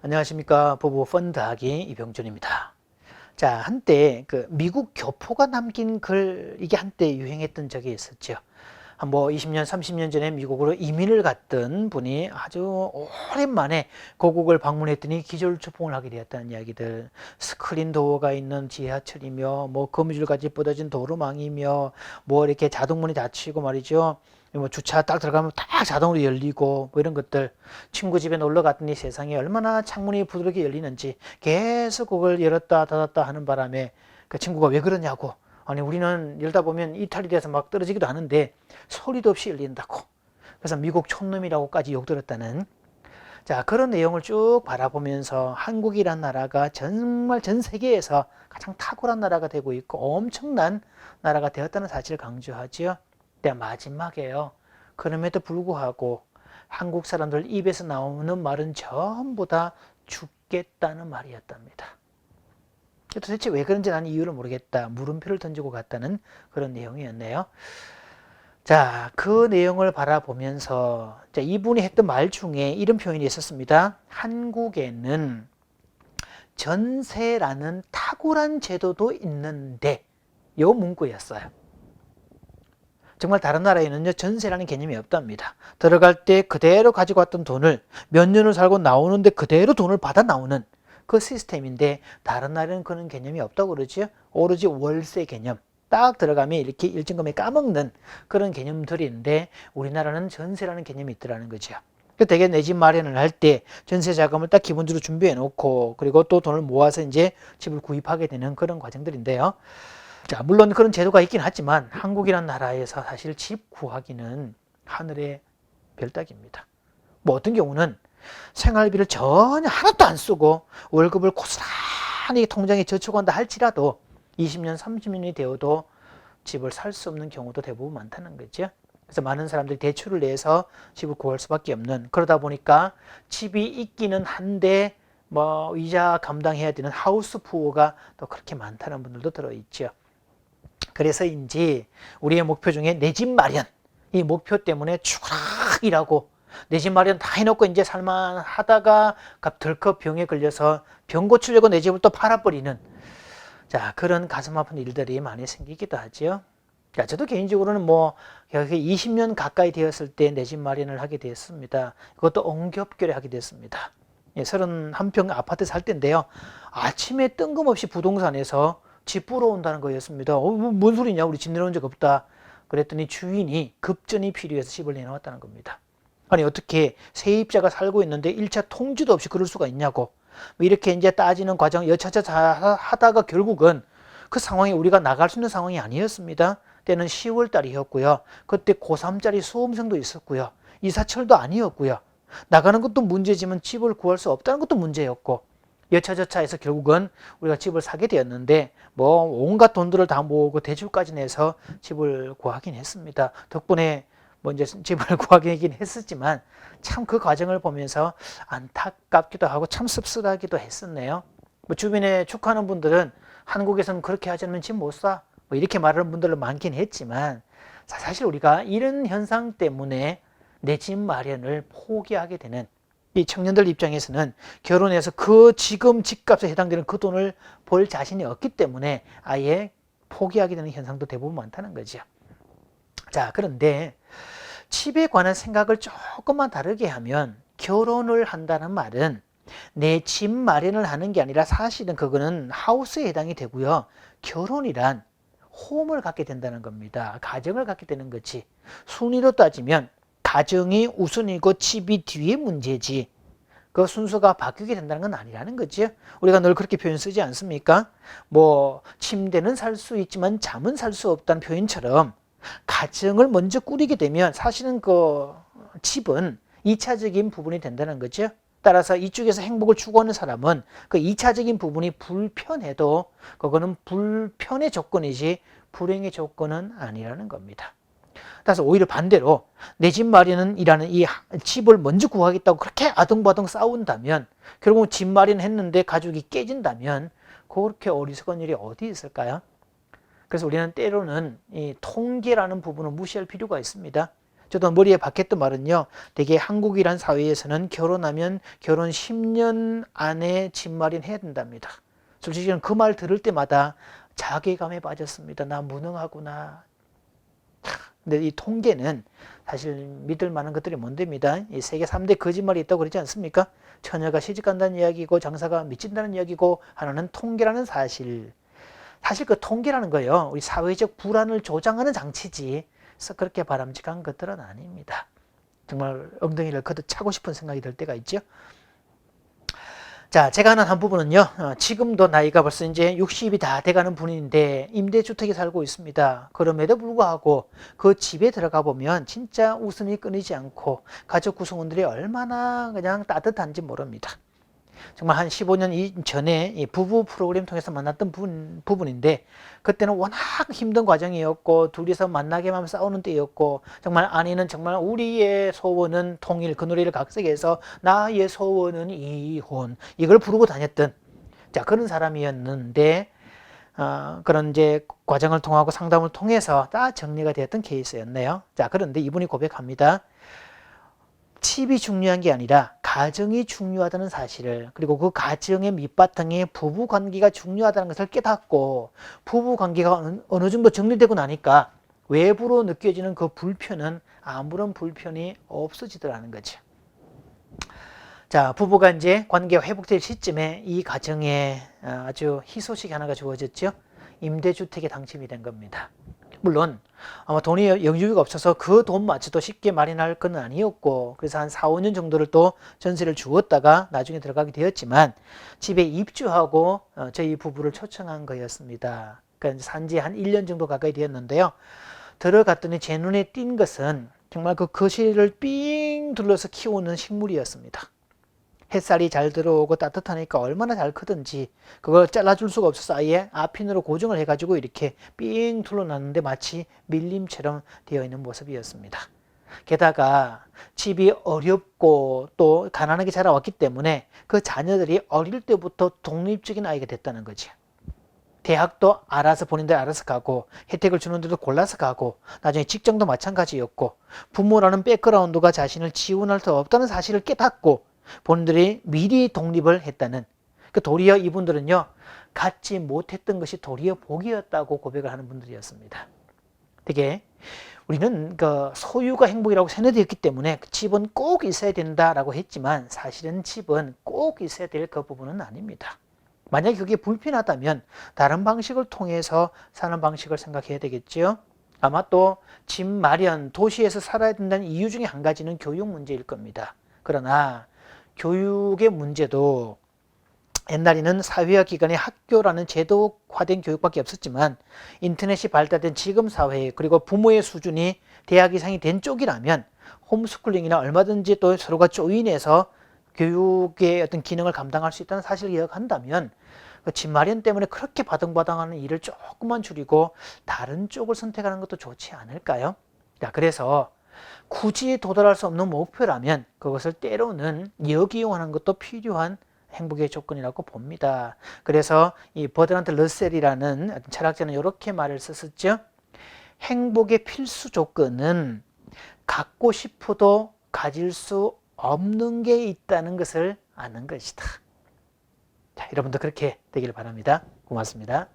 안녕하십니까. 부부 펀드하기 이병준입니다. 자, 한때 그 미국 교포가 남긴 글, 이게 한때 유행했던 적이 있었죠. 한 뭐 20년, 30년 전에 미국으로 이민을 갔던 분이 아주 오랜만에 고국을 방문했더니 기절초풍을 하게 되었다는 이야기들. 스크린 도어가 있는 지하철이며, 뭐 거미줄까지 뻗어진 도로망이며, 뭐 이렇게 자동문이 닫히고 말이죠. 뭐 주차 딱 들어가면 딱 자동으로 열리고 뭐 이런 것들. 친구 집에 놀러 갔더니 세상에 얼마나 창문이 부드럽게 열리는지 계속 그걸 열었다 닫았다 하는 바람에 그 친구가 왜 그러냐고. 아니 우리는 열다 보면 이탈이 돼서 막 떨어지기도 하는데 소리도 없이 열린다고. 그래서 미국 촌놈이라고까지 욕들었다는, 자, 그런 내용을 쭉 바라보면서 한국이란 나라가 정말 전 세계에서 가장 탁월한 나라가 되고 있고 엄청난 나라가 되었다는 사실을 강조하지요. 근데 마지막에요. 그럼에도 불구하고 한국 사람들 입에서 나오는 말은 전부 다 죽겠다는 말이었답니다. 도대체 왜 그런지 나는 이유를 모르겠다. 물음표를 던지고 갔다는 그런 내용이었네요. 자, 그 내용을 바라보면서 이분이 했던 말 중에 이런 표현이 있었습니다. 한국에는 전세라는 탁월한 제도도 있는데, 요 문구였어요. 정말 다른 나라에는요, 전세라는 개념이 없답니다. 들어갈 때 그대로 가지고 왔던 돈을 몇 년을 살고 나오는데 그대로 돈을 받아 나오는 그 시스템인데, 다른 나라는 그런 개념이 없다고 그러죠. 오로지 월세 개념. 딱 들어가면 이렇게 일정 금액 까먹는 그런 개념들인데, 우리나라는 전세라는 개념이 있더라는 거죠. 되게 내 집 마련을 할 때 전세 자금을 딱 기본적으로 준비해 놓고, 그리고 또 돈을 모아서 이제 집을 구입하게 되는 그런 과정들인데요. 자, 물론 그런 제도가 있긴 하지만 한국이란 나라에서 사실 집 구하기는 하늘의 별따기입니다. 뭐 어떤 경우는 생활비를 전혀 하나도 안 쓰고 월급을 고스란히 통장에 저축한다 할지라도 20년, 30년이 되어도 집을 살 수 없는 경우도 대부분 많다는 거죠. 그래서 많은 사람들이 대출을 내서 집을 구할 수밖에 없는, 그러다 보니까 집이 있기는 한데 뭐 이자 감당해야 되는 하우스 푸어가 또 그렇게 많다는 분들도 들어있죠. 그래서인지 우리의 목표 중에 내 집 마련, 이 목표 때문에 추락 일하고 내 집 마련 다 해놓고 이제 살만하다가 덜컥 병에 걸려서 병 고치려고 내 집을 또 팔아버리는, 자, 그런 가슴 아픈 일들이 많이 생기기도 하죠. 자, 저도 개인적으로는 뭐 20년 가까이 되었을 때 내 집 마련을 하게 됐습니다. 그것도 엉겹결에 하게 됐습니다. 31평 아파트 살 때인데요. 아침에 뜬금없이 부동산에서 집 보러 온다는 거였습니다. 뭔 소리냐, 우리 집 내놓은 적 없다. 그랬더니 주인이 급전이 필요해서 집을 내놓았다는 겁니다. 아니 어떻게 세입자가 살고 있는데 1차 통지도 없이 그럴 수가 있냐고. 이렇게 이제 따지는 과정 여차저차 하다가 결국은 그 상황이 우리가 나갈 수 있는 상황이 아니었습니다. 때는 10월 달이었고요. 그때 고3짜리 수험생도 있었고요. 이사철도 아니었고요. 나가는 것도 문제지만 집을 구할 수 없다는 것도 문제였고, 여차저차해서 결국은 우리가 집을 사게 되었는데, 뭐 온갖 돈들을 다 모으고 대출까지 내서 집을 구하긴 했습니다. 덕분에 뭐 이제 집을 구하긴 했었지만 참 그 과정을 보면서 안타깝기도 하고 참 씁쓸하기도 했었네요. 뭐 주변에 축하하는 분들은 한국에서는 그렇게 하지 않으면 집 못 사, 뭐 이렇게 말하는 분들도 많긴 했지만, 사실 우리가 이런 현상 때문에 내 집 마련을 포기하게 되는, 이 청년들 입장에서는 결혼해서 그 지금 집값에 해당되는 그 돈을 벌 자신이 없기 때문에 아예 포기하게 되는 현상도 대부분 많다는 거죠. 자, 그런데 집에 관한 생각을 조금만 다르게 하면, 결혼을 한다는 말은 내 집 마련을 하는 게 아니라 사실은 그거는 하우스에 해당이 되고요. 결혼이란 홈을 갖게 된다는 겁니다. 가정을 갖게 되는 거지. 순위로 따지면 가정이 우선이고 집이 뒤에 문제지, 그 순서가 바뀌게 된다는 건 아니라는 거죠. 우리가 늘 그렇게 표현 쓰지 않습니까? 뭐 침대는 살 수 있지만 잠은 살 수 없다는 표현처럼, 가정을 먼저 꾸리게 되면 사실은 그 집은 2차적인 부분이 된다는 거죠. 따라서 이쪽에서 행복을 추구하는 사람은 그 2차적인 부분이 불편해도 그거는 불편의 조건이지 불행의 조건은 아니라는 겁니다. 따라서 오히려 반대로 내 집 마련이라는 이 집을 먼저 구하겠다고 그렇게 아등바등 싸운다면, 결국은 집 마련했는데 가족이 깨진다면 그렇게 어리석은 일이 어디 있을까요? 그래서 우리는 때로는 이 통계라는 부분을 무시할 필요가 있습니다. 저도 머리에 박혔던 말은요. 되게 한국이란 사회에서는 결혼하면 결혼 10년 안에 집 마련해야 된답니다. 솔직히 저는 그 말 들을 때마다 자괴감에 빠졌습니다. 나 무능하구나. 근데 이 통계는 사실 믿을 만한 것들이 뭔데입니다. 이 세계 3대 거짓말이 있다고 그러지 않습니까? 처녀가 시집간다는 이야기고 장사가 미친다는 이야기고 하나는 통계라는 사실. 사실 그 통계라는 거요. 우리 사회적 불안을 조장하는 장치지. 그래서 그렇게 바람직한 것들은 아닙니다. 정말 엉덩이를 걷어 차고 싶은 생각이 들 때가 있죠. 자, 제가 아는 한 부분은요, 지금도 나이가 벌써 이제 60이 다 돼가는 분인데 임대주택에 살고 있습니다. 그럼에도 불구하고 그 집에 들어가 보면 진짜 웃음이 끊이지 않고 가족 구성원들이 얼마나 그냥 따뜻한지 모릅니다. 정말 한 15년 전에 이 부부 프로그램 통해서 만났던 부분인데 그때는 워낙 힘든 과정이었고 둘이서 만나기만 하면 싸우는 때였고 정말 아내는 정말 우리의 소원은 통일, 그 노래를 각색해서 나의 소원은 이혼 이걸 부르고 다녔던 자 그런 사람이었는데 그런 이제 과정을 통하고 상담을 통해서 다 정리가 되었던 케이스였네요. 자 그런데 이분이 고백합니다. 집이 중요한 게 아니라 가정이 중요하다는 사실을 그리고 그 가정의 밑바탕에 부부관계가 중요하다는 것을 깨닫고 부부관계가 어느 정도 정리되고 나니까 외부로 느껴지는 그 불편은 아무런 불편이 없어지더라는 거죠. 자, 부부가 이제 관계가 회복될 시점에 이 가정에 아주 희소식이 하나가 주어졌죠. 임대주택에 당첨이 된 겁니다. 물론 아마 돈이 여유가 없어서 그 돈마저도 쉽게 마련할 건 아니었고 그래서 한 4, 5년 정도를 또 전세를 주었다가 나중에 들어가게 되었지만 집에 입주하고 저희 부부를 초청한 거였습니다. 그러니까 산지 한 1년 정도 가까이 되었는데요. 들어갔더니 제 눈에 띈 것은 정말 그 거실을 삥 둘러서 키우는 식물이었습니다. 햇살이 잘 들어오고 따뜻하니까 얼마나 잘 크든지 그걸 잘라줄 수가 없어서 아예 앞핀으로 고정을 해가지고 이렇게 삥 둘러놨는데 마치 밀림처럼 되어 있는 모습이었습니다. 게다가 집이 어렵고 또 가난하게 자라왔기 때문에 그 자녀들이 어릴 때부터 독립적인 아이가 됐다는 거죠. 대학도 알아서 본인들 알아서 가고 혜택을 주는 데도 골라서 가고 나중에 직장도 마찬가지였고 부모라는 백그라운드가 자신을 지원할 수 없다는 사실을 깨닫고 본인들이 미리 독립을 했다는 그 도리어 이분들은요 갖지 못했던 것이 도리어 복이었다고 고백을 하는 분들이었습니다. 되게 우리는 그 소유가 행복이라고 세뇌되었기 때문에 집은 꼭 있어야 된다라고 했지만 사실은 집은 꼭 있어야 될 그 부분은 아닙니다. 만약에 그게 불편하다면 다른 방식을 통해서 사는 방식을 생각해야 되겠죠. 아마 또 집 마련, 도시에서 살아야 된다는 이유 중에 한 가지는 교육 문제일 겁니다. 그러나 교육의 문제도 옛날에는 사회화 기관의 학교라는 제도화된 교육밖에 없었지만 인터넷이 발달된 지금 사회에 그리고 부모의 수준이 대학 이상이 된 쪽이라면 홈스쿨링이나 얼마든지 또 서로가 조인해서 교육의 어떤 기능을 감당할 수 있다는 사실을 기억한다면 그 집 마련 때문에 그렇게 바등바등하는 일을 조금만 줄이고 다른 쪽을 선택하는 것도 좋지 않을까요? 자, 그래서 굳이 도달할 수 없는 목표라면 그것을 때로는 역이용하는 것도 필요한 행복의 조건이라고 봅니다. 그래서 이 버드란트 러셀이라는 철학자는 이렇게 말을 썼었죠. 행복의 필수 조건은 갖고 싶어도 가질 수 없는 게 있다는 것을 아는 것이다. 자, 여러분도 그렇게 되기를 바랍니다. 고맙습니다.